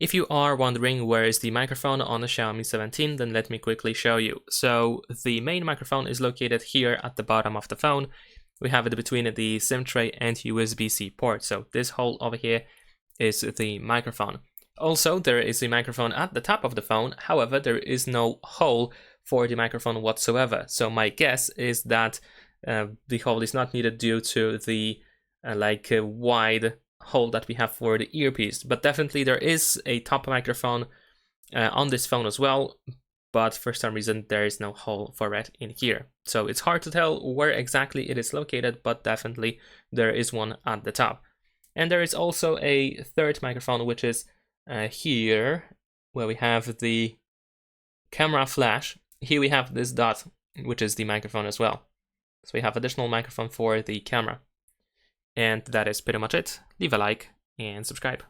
If you are wondering where is the microphone on the Xiaomi 17, then let me quickly show you. So the main microphone is located here at the bottom of the phone. We have it between the SIM tray and USB-C port. So this hole over here is the microphone. Also, there is a microphone at the top of the phone. However, there is no hole for the microphone whatsoever. So my guess is that the hole is not needed due to the wide hole that we have for the earpiece. But definitely there is a top microphone on this phone as well, but for some reason there is no hole for it in here. So it's hard to tell where exactly it is located, but definitely there is one at the top. And there is also a third microphone, which is here, where we have the camera flash. Here we have this dot, which is the microphone as well. So we have additional microphone for the camera. And that is pretty much it. Leave a like and subscribe.